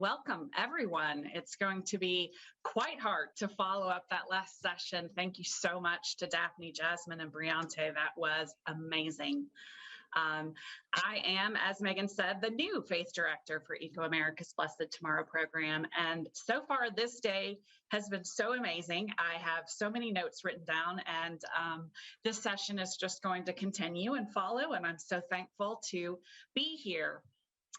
Welcome, everyone. It's going to be quite hard to follow up that last session. Thank you so much to Daphne, Jasmine, and Briante. That was amazing. I am, as Megan said, the new faith director for ecoAmerica's Blessed Tomorrow program. And so far, this day has been so amazing. I have so many notes written down, and this session is just going to continue and follow. And I'm so thankful to be here.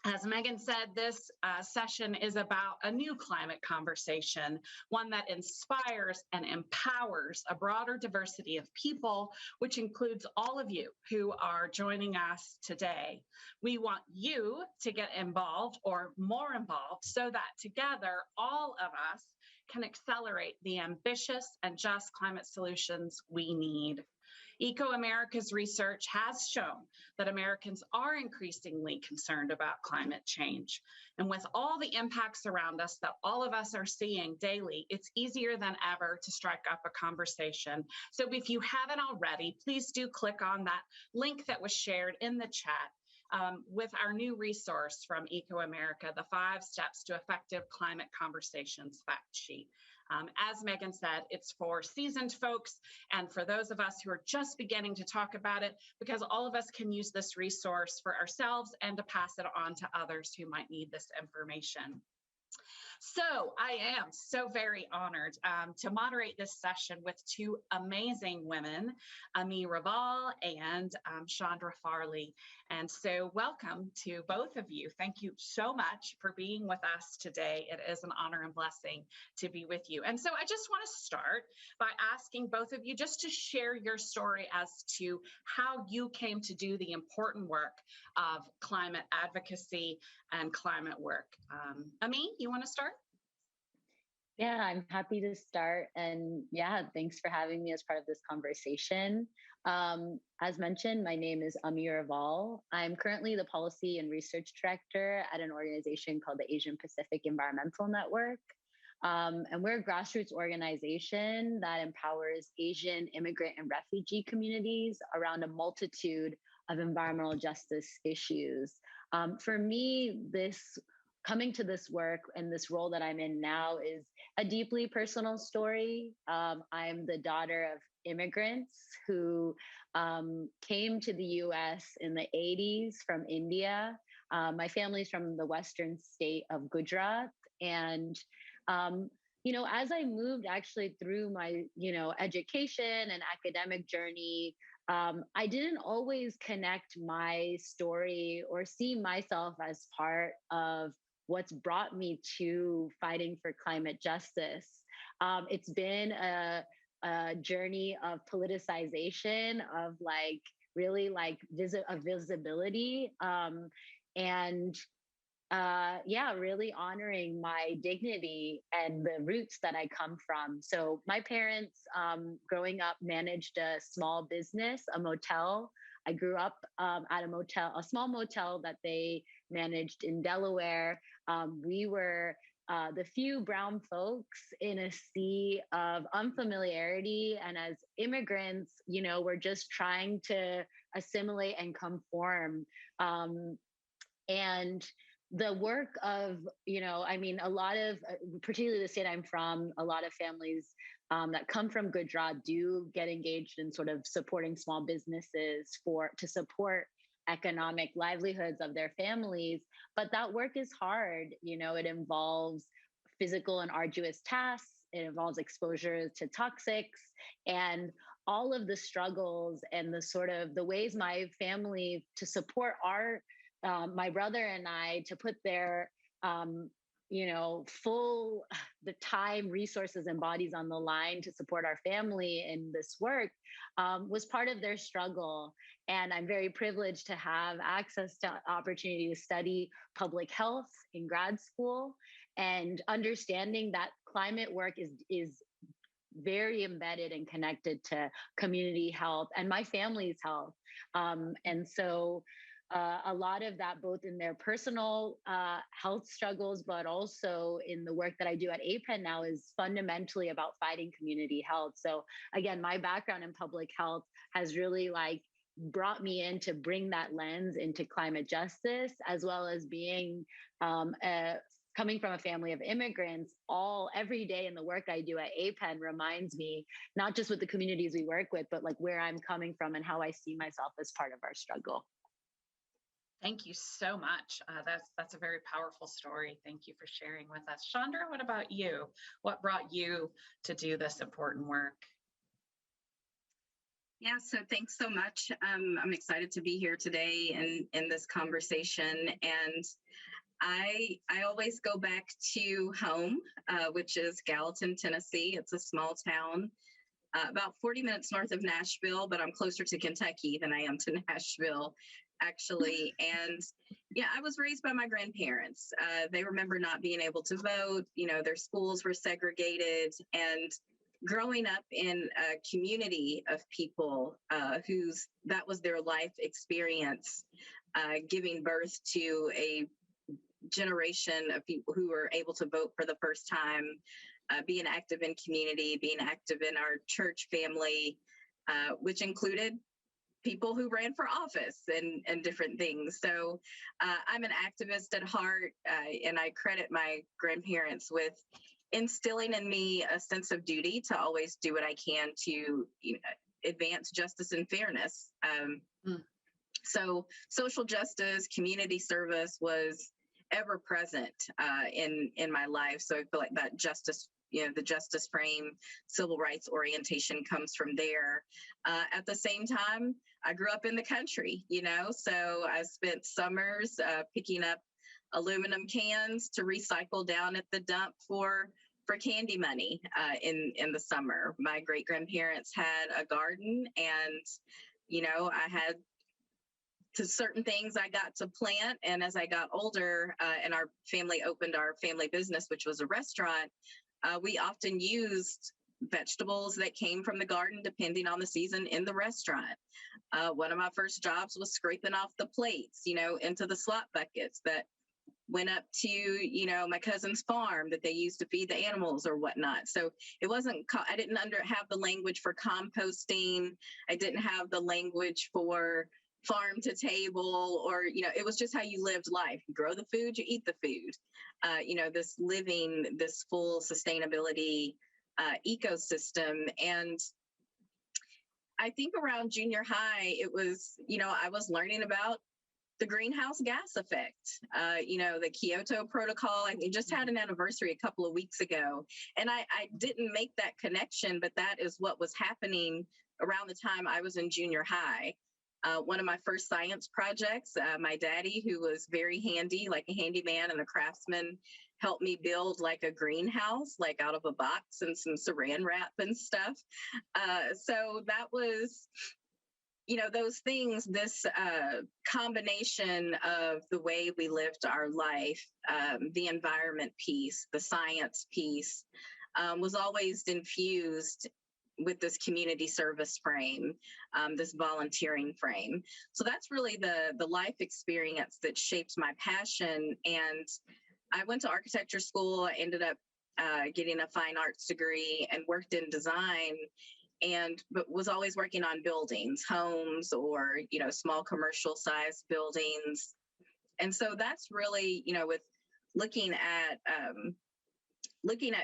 As Megan said, this session is about a new climate conversation, one that inspires and empowers a broader diversity of people, which includes all of you who are joining us today. We want you to get involved or more involved so that together, all of us can accelerate the ambitious and just climate solutions we need. ecoAmerica's research has shown that Americans are increasingly concerned about climate change. And with all the impacts around us that all of us are seeing daily, it's easier than ever to strike up a conversation. So if you haven't already, please do click on that link that was shared in the chat. With our new resource from ecoAmerica, the 5 Steps to Effective Climate Conversations fact sheet. As Megan said, it's for seasoned folks and for those of us who are just beginning to talk about it, because all of us can use this resource for ourselves and to pass it on to others who might need this information. So I am so very honored to moderate this session with 2 amazing women, Amee Raval and Chandra Farley. And so welcome to both of you. Thank you so much for being with us today. It is an honor and blessing to be with you. And so I just want to start by asking both of you just to share your story as to how you came to do the important work of climate advocacy and climate work. Amee, you want to start? Yeah, I'm happy to start. And yeah, thanks for having me as part of this conversation. As mentioned, my name is Amir Val. I'm currently the Policy and Research Director at an organization called the Asian Pacific Environmental Network. And we're a grassroots organization that empowers Asian immigrant and refugee communities around a multitude of environmental justice issues. For me, coming to this work and this role that I'm in now is a deeply personal story. I'm the daughter of immigrants who came to the US in the 80s from India. My family's from the western state of Gujarat. And, as I moved actually through my, education and academic journey, I didn't always connect my story or see myself as part of what's brought me to fighting for climate justice. It's been a journey of politicization, of visibility, and really honoring my dignity and the roots that I come from. So my parents, growing up, managed a small business, a motel. I grew up at a small motel that they managed in Delaware. We were the few brown folks in a sea of unfamiliarity. And as immigrants, we're just trying to assimilate and conform. And the work of, a lot of, particularly the state I'm from, a lot of families that come from Gujarat do get engaged in sort of supporting small businesses to support economic livelihoods of their families. But that work is hard. It involves physical and arduous tasks. It involves exposure to toxics and all of the struggles and the ways my family to support my brother and I to put their, the time, resources, and bodies on the line to support our family in this work was part of their struggle. And I'm very privileged to have access to opportunity to study public health in grad school, and understanding that climate work is very embedded and connected to community health and my family's health. And so a lot of that, both in their personal health struggles, but also in the work that I do at APEN now, is fundamentally about fighting community health. So again, my background in public health has really brought me in to bring that lens into climate justice, as well as being a coming from a family of immigrants, every day in the work I do at APEN reminds me, not just with the communities we work with, but like where I'm coming from and how I see myself as part of our struggle. Thank you so much. That's a very powerful story. Thank you for sharing with us. Chandra, what about you? What brought you to do this important work? Yeah, so thanks so much. I'm excited to be here today in this conversation. And I always go back to home, which is Gallatin, Tennessee. It's a small town, about 40 minutes north of Nashville, but I'm closer to Kentucky than I am to Nashville, actually. And yeah, I was raised by my grandparents. They remember not being able to vote. You know, their schools were segregated, and growing up in a community of people that was their life experience, giving birth to a generation of people who were able to vote for the first time, being active in community, being active in our church family, which included people who ran for office and different things. So I'm an activist at heart, and I credit my grandparents with instilling in me a sense of duty to always do what I can to advance justice and fairness. So social justice, community service was ever present in my life. So I feel like that justice, the justice frame, civil rights orientation comes from there. At the same time, I grew up in the country, so I spent summers picking up aluminum cans to recycle down at the dump for candy money in the summer. My great grandparents had a garden, and I had to certain things I got to plant. And as I got older, and our family opened our family business, which was a restaurant, we often used vegetables that came from the garden, depending on the season, in the restaurant. One of my first jobs was scraping off the plates, into the slop buckets that went up to, my cousin's farm that they used to feed the animals or whatnot. So it wasn't, I didn't have the language for composting. I didn't have the language for farm to table, or, it was just how you lived life. You grow the food, you eat the food, this full sustainability ecosystem. And I think around junior high, it was, I was learning about the greenhouse gas effect, the Kyoto Protocol. I just had an anniversary a couple of weeks ago, and I didn't make that connection, but that is what was happening around the time I was in junior high. One of my first science projects, my daddy, who was very handy, like a handyman and a craftsman, helped me build like a greenhouse, like out of a box and some saran wrap and stuff. So that was, those things, this combination of the way we lived our life, the environment piece, the science piece, was always infused with this community service frame, this volunteering frame. So that's really the life experience that shaped my passion. And I went to architecture school. I ended up getting a fine arts degree and worked in design, but was always working on buildings, homes, or, small commercial sized buildings. And so that's really, with looking at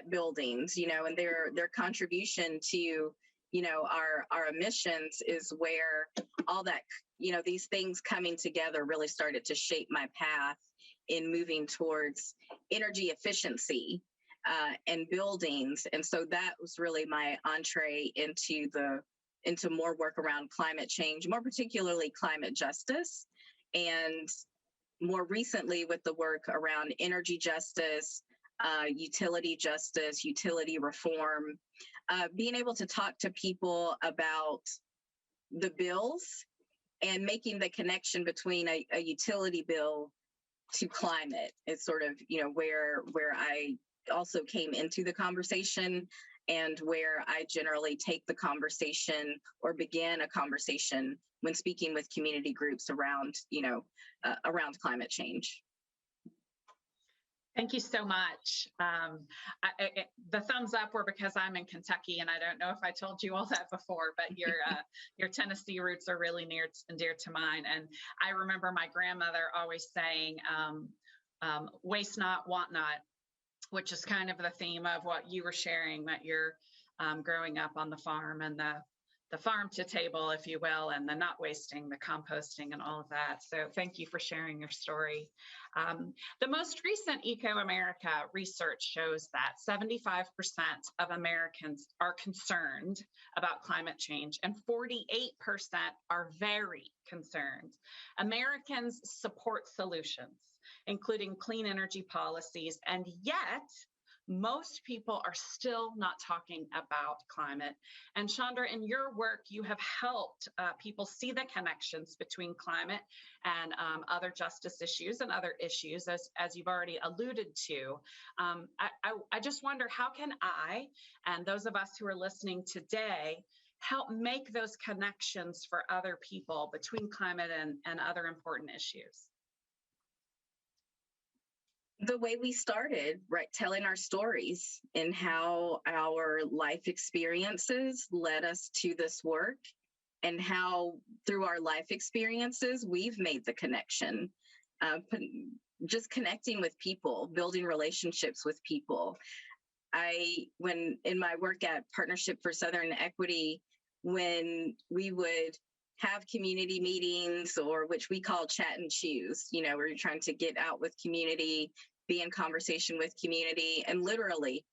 buildings, and their contribution to, our emissions is where all that, these things coming together really started to shape my path in moving towards energy efficiency and buildings. And so that was really my entree into more work around climate change, more particularly climate justice, and more recently with the work around energy justice, utility justice, utility reform, being able to talk to people about the bills and making the connection between a utility bill to climate. It's sort of, where I also came into the conversation, and where I generally take the conversation or begin a conversation when speaking with community groups around, around climate change. Thank you so much. The thumbs up were because I'm in Kentucky, and I don't know if I told you all that before, but your Tennessee roots are really near and dear to mine. And I remember my grandmother always saying, waste not, want not, which is kind of the theme of what you were sharing, that you're growing up on the farm, and the farm to table, if you will, and the not wasting, the composting, and all of that. So thank you for sharing your story. The most recent ecoAmerica research shows that 75% of Americans are concerned about climate change, and 48% are very concerned. Americans support solutions, including clean energy policies, and yet most people are still not talking about climate. And Chandra, in your work, you have helped people see the connections between climate and other justice issues and other issues, as you've already alluded to. I just wonder, how can I, and those of us who are listening today, help make those connections for other people between climate and other important issues? The way we started, right, telling our stories and how our life experiences led us to this work, and how through our life experiences we've made the connection, just connecting with people, building relationships with people. When in my work at Partnership for Southern Equity, when we would have community meetings, or which we call chat and choose, where you're trying to get out with community, be in conversation with community, and literally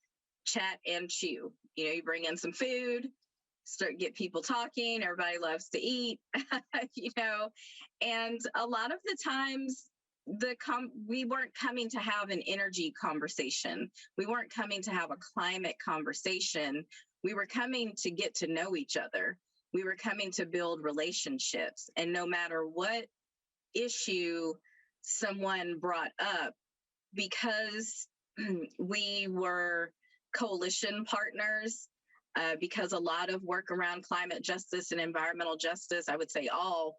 chat and chew. You bring in some food, get people talking. Everybody loves to eat, and a lot of the times we weren't coming to have an energy conversation. We weren't coming to have a climate conversation. We were coming to get to know each other. We were coming to build relationships. And no matter what issue someone brought up, because we were coalition partners, because a lot of work around climate justice and environmental justice, I would say all,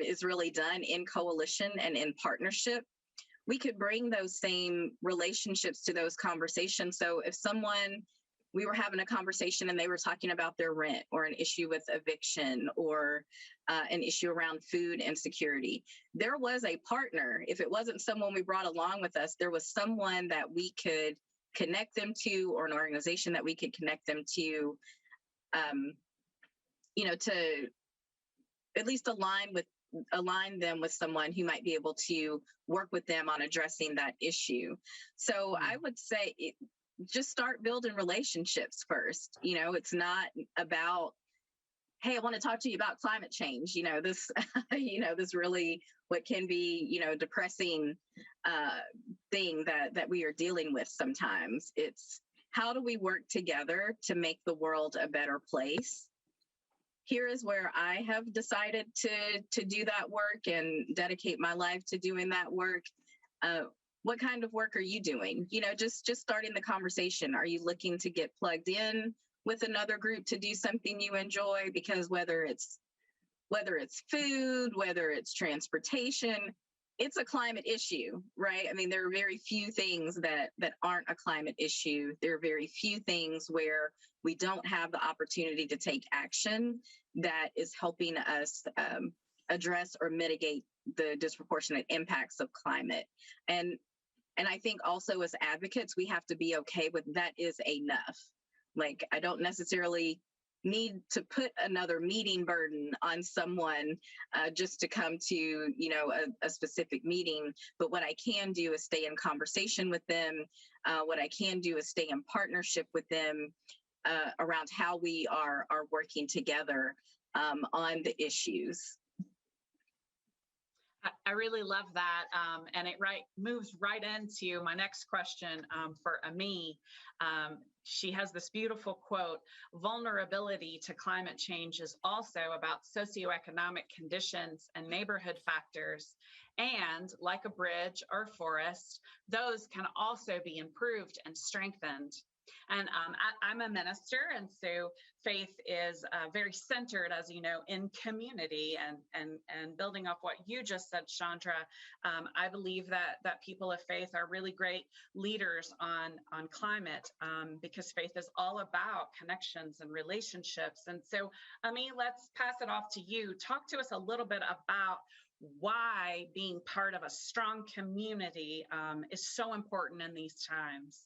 is really done in coalition and in partnership, we could bring those same relationships to those conversations. So if we were having a conversation and they were talking about their rent, or an issue with eviction, or an issue around food insecurity, there was a partner. If it wasn't someone we brought along with us, there was someone that we could connect them to, or an organization that we could connect them to, to at least align them with someone who might be able to work with them on addressing that issue. So I would say just start building relationships first. It's not about, hey, I want to talk to you about climate change. This, this really what can be, depressing thing that we are dealing with sometimes. It's how do we work together to make the world a better place? Here is where I have decided to do that work and dedicate my life to doing that work. What kind of work are you doing? Just starting the conversation. Are you looking to get plugged in with another group to do something you enjoy? Because whether it's food, whether it's transportation, it's a climate issue, right? I mean, there are very few things that aren't a climate issue. There are very few things where we don't have the opportunity to take action that is helping us address or mitigate the disproportionate impacts of climate. And I think also as advocates, we have to be okay with that is enough. Like, I don't necessarily need to put another meeting burden on someone just to come to, a specific meeting. But what I can do is stay in conversation with them. What I can do is stay in partnership with them around how we are working together on the issues. I really love that. And it moves right into my next question for Amee. She has this beautiful quote: vulnerability to climate change is also about socioeconomic conditions and neighborhood factors. And like a bridge or forest, those can also be improved and strengthened. And I'm a minister, and so faith is very centered, as you know, in community. And building off what you just said, Chandra, I believe that people of faith are really great leaders on climate, because faith is all about connections and relationships. And so, Amee, let's pass it off to you. Talk to us a little bit about why being part of a strong community is so important in these times.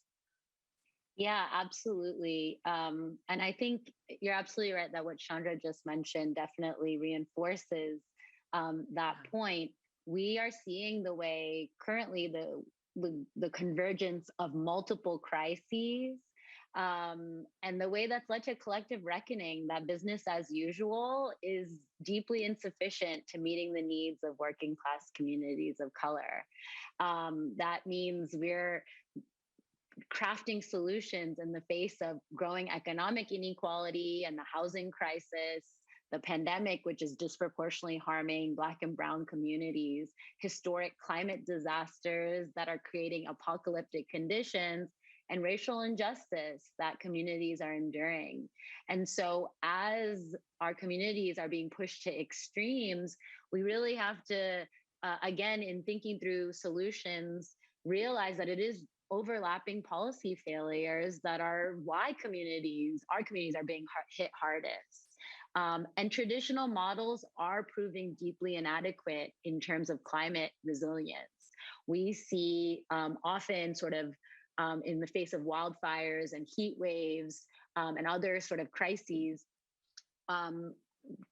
Yeah, absolutely. And I think you're absolutely right that what Chandra just mentioned definitely reinforces that point. We are seeing the way currently the convergence of multiple crises, and the way that's led to collective reckoning that business as usual is deeply insufficient to meeting the needs of working class communities of color. That means we're crafting solutions in the face of growing economic inequality and the housing crisis, the pandemic, which is disproportionately harming Black and Brown communities, historic climate disasters that are creating apocalyptic conditions, and racial injustice that communities are enduring. And so, as our communities are being pushed to extremes, we really have to, again, in thinking through solutions, realize that it is overlapping policy failures that are why our communities are being hit hardest. And traditional models are proving deeply inadequate in terms of climate resilience. We see often sort of in the face of wildfires and heat waves and other sort of crises,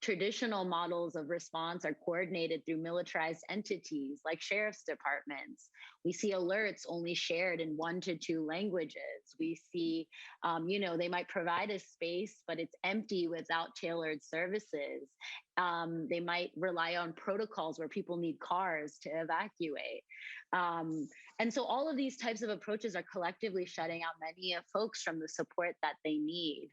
traditional models of response are coordinated through militarized entities like sheriff's departments. We see alerts only shared in 1 to 2 languages. We see, they might provide a space, but it's empty without tailored services. They might rely on protocols where people need cars to evacuate. And so all of these types of approaches are collectively shutting out many folks from the support that they need.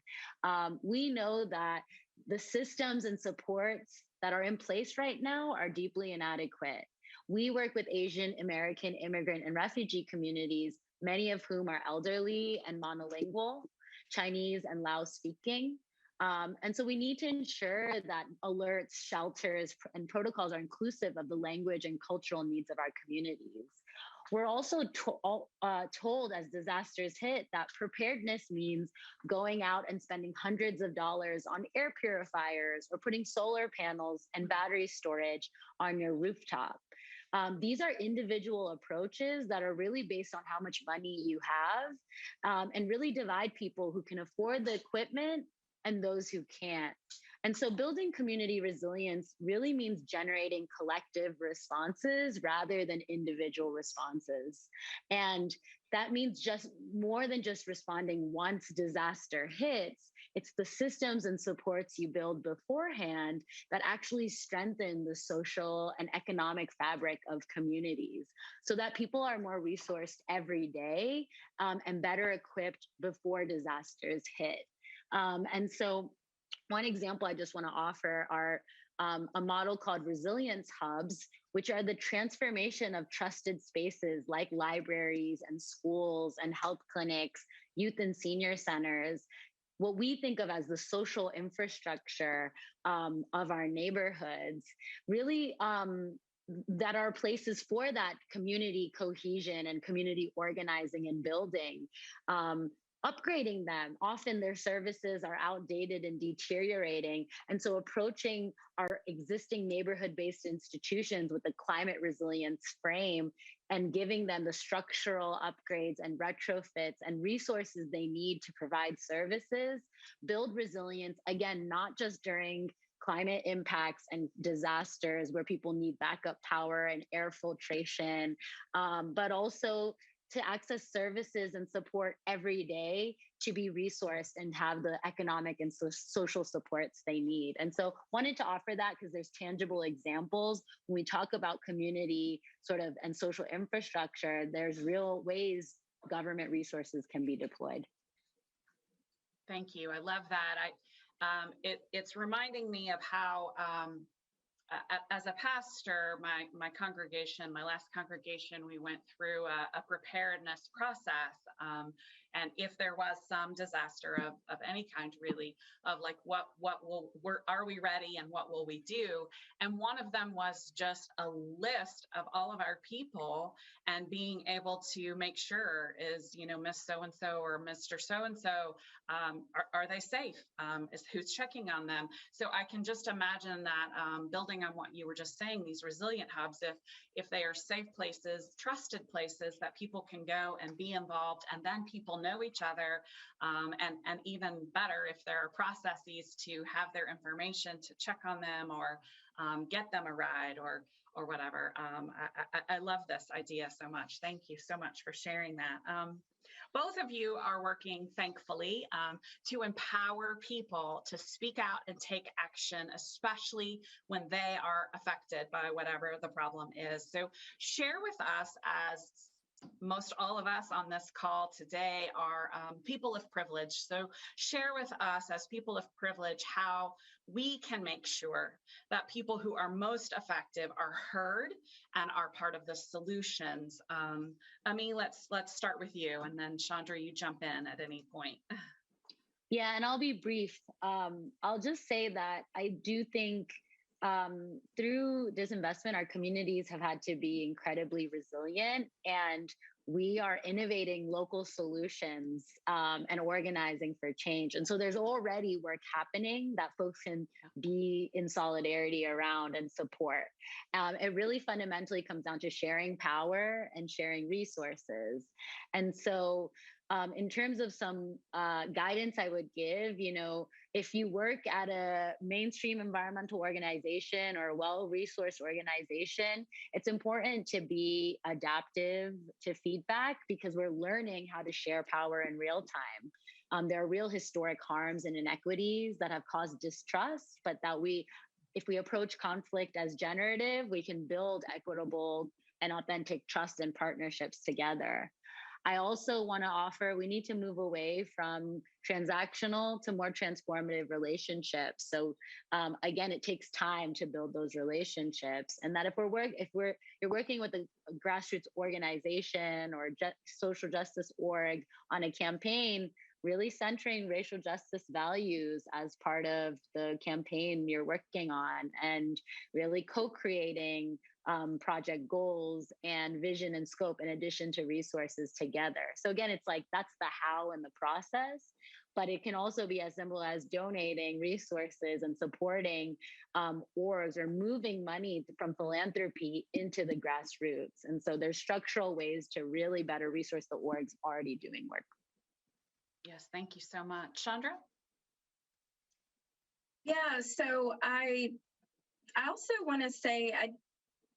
We know that the systems and supports that are in place right now are deeply inadequate. We work with Asian American immigrant and refugee communities, many of whom are elderly and monolingual, Chinese and Lao speaking. And so we need to ensure that alerts, shelters, and protocols are inclusive of the language and cultural needs of our communities. We're also told as disasters hit that preparedness means going out and spending hundreds of dollars on air purifiers or putting solar panels and battery storage on your rooftop. These are individual approaches that are really based on how much money you have, and really divide people who can afford the equipment and those who can't. And so building community resilience really means generating collective responses rather than individual responses. And that means just more than just responding once disaster hits. It's the systems and supports you build beforehand that actually strengthen the social and economic fabric of communities so that people are more resourced every day, and better equipped before disasters hit. And so one example I just want to offer are a model called resilience hubs, which are the transformation of trusted spaces like libraries and schools and health clinics, youth and senior centers, what we think of as the social infrastructure of our neighborhoods, really that are places for that community cohesion and community organizing and building. Upgrading them. Often their services are outdated and deteriorating. And so approaching our existing neighborhood-based institutions with a climate resilience frame and giving them the structural upgrades and retrofits and resources they need to provide services, build resilience, again, not just during climate impacts and disasters where people need backup power and air filtration, but also to access services and support every day, to be resourced and have the economic and social supports they need. And so wanted to offer that because there's tangible examples. When we talk about community sort of and social infrastructure, there's real ways government resources can be deployed. Thank you. I love that. It's reminding me of how as a pastor, my congregation, my last congregation, we went through a preparedness process, And if there was some disaster of any kind, really, of like, are we ready and what will we do? And one of them was just a list of all of our people and being able to make sure is, Miss so-and-so or Mr. So-and-so, are they safe? Is who's checking on them? So I can just imagine that building on what you were just saying, these resilient hubs, if they are safe places, trusted places that people can go and be involved, and then people know each other, and even better, if there are processes to have their information to check on them or get them a ride or whatever. I love this idea so much. Thank you so much for sharing that. Both of you are working, thankfully, to empower people to speak out and take action, especially when they are affected by whatever the problem is. So share with us, as most all of us on this call today are people of privilege. So share with us as people of privilege how we can make sure that people who are most effective are heard and are part of the solutions. Amee, let's start with you, and then Chandra, you jump in at any point. Yeah, and I'll be brief. I'll just say that I do think through disinvestment, our communities have had to be incredibly resilient, and we are innovating local solutions and organizing for change. And so there's already work happening that folks can be in solidarity around and support. It really fundamentally comes down to sharing power and sharing resources. And so in terms of some guidance I would give, if you work at a mainstream environmental organization or a well-resourced organization, it's important to be adaptive to feedback, because we're learning how to share power in real time. There are real historic harms and inequities that have caused distrust, but that if we approach conflict as generative, we can build equitable and authentic trust and partnerships together. I also want to offer, we need to move away from transactional to more transformative relationships. So again, it takes time to build those relationships. And that if you're working with a grassroots organization or social justice org on a campaign, really centering racial justice values as part of the campaign you're working on, and really co-creating project goals and vision and scope in addition to resources together. So again, it's like that's the how in the process, but it can also be as simple as donating resources and supporting orgs or moving money from philanthropy into the grassroots. And so there's structural ways to really better resource the orgs already doing work. Yes, thank you so much. Chandra? Yeah, so I also want to say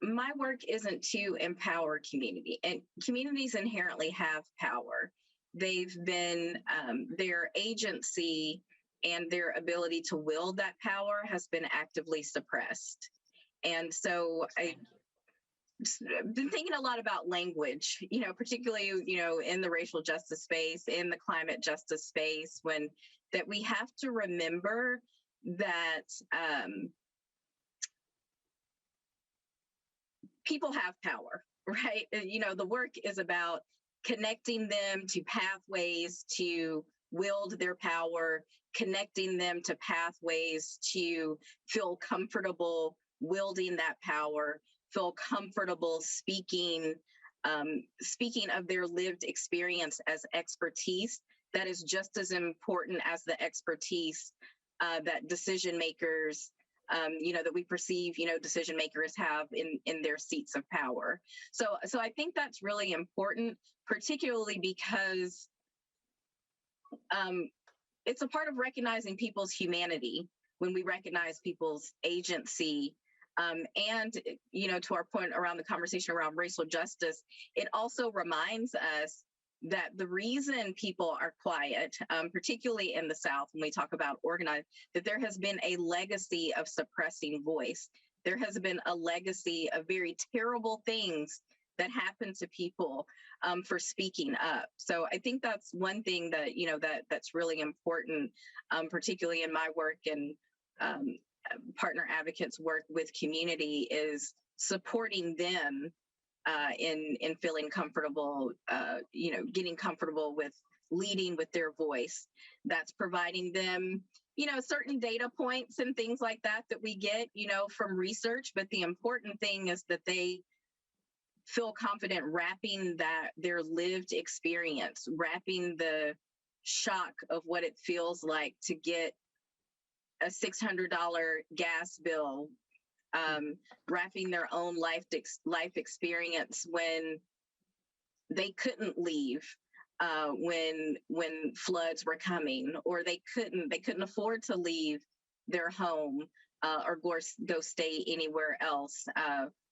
my work isn't to empower community, and communities inherently have power. They've been, their agency and their ability to wield that power has been actively suppressed. And so I've been thinking a lot about language, particularly, in the racial justice space, in the climate justice space, that we have to remember that people have power, right? The work is about connecting them to pathways to wield their power, connecting them to pathways to feel comfortable wielding that power, feel comfortable speaking of their lived experience as expertise that is just as important as the expertise that decision makers that we perceive, decision makers have in their seats of power. So I think that's really important, particularly because it's a part of recognizing people's humanity when we recognize people's agency. And, to our point around the conversation around racial justice, it also reminds us that the reason people are quiet, particularly in the South, when we talk about organized, that there has been a legacy of suppressing voice. There has been a legacy of very terrible things that happen to people for speaking up. So I think that's one thing that, that's really important, particularly in my work and partner advocates work with community, is supporting them in feeling comfortable, getting comfortable with leading with their voice. That's providing them, certain data points and things like that we get, from research. But the important thing is that they feel confident wrapping their lived experience, wrapping the shock of what it feels like to get a $600 gas bill, wrapping their own life experience when they couldn't leave, when floods were coming, or they couldn't afford to leave their home, or go stay anywhere else,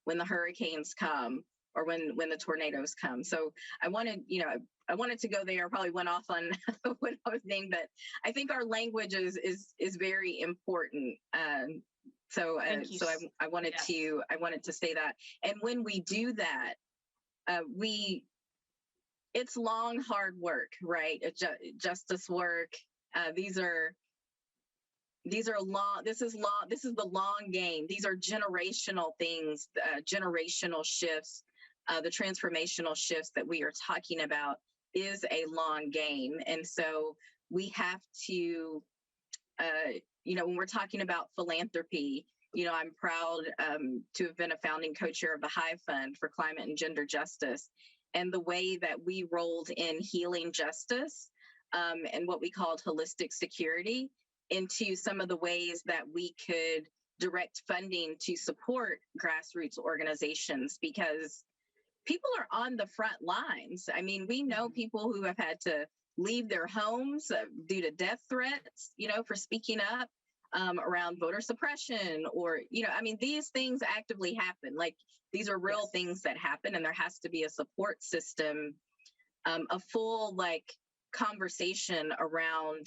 when the hurricanes come, or when the tornadoes come. So I wanted to go there. I probably went off on what I was saying, but I think our language is very important. So I wanted to say that. And when we do that, it's long, hard work, right? Justice work. These are long. This is the long game. These are generational things, generational shifts. The transformational shifts that we are talking about is a long game. And so we have to, when we're talking about philanthropy, I'm proud to have been a founding co-chair of the Hive Fund for Climate and Gender Justice. And the way that we rolled in healing justice, and what we called holistic security into some of the ways that we could direct funding to support grassroots organizations, because people are on the front lines. I mean, we know people who have had to leave their homes due to death threats, for speaking up around voter suppression, or, these things actively happen. Like, these are real things that happen, and there has to be a support system, a full conversation around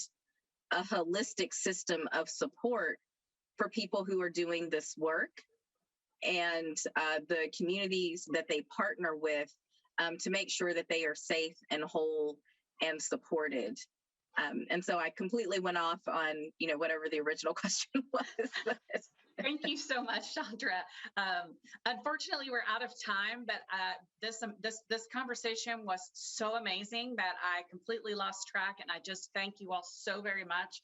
a holistic system of support for people who are doing this work, and the communities that they partner with, to make sure that they are safe and whole and supported. And so I completely went off on, whatever the original question was. Thank you so much, Chandra. Unfortunately, we're out of time, but this conversation was so amazing that I completely lost track, and I just thank you all so very much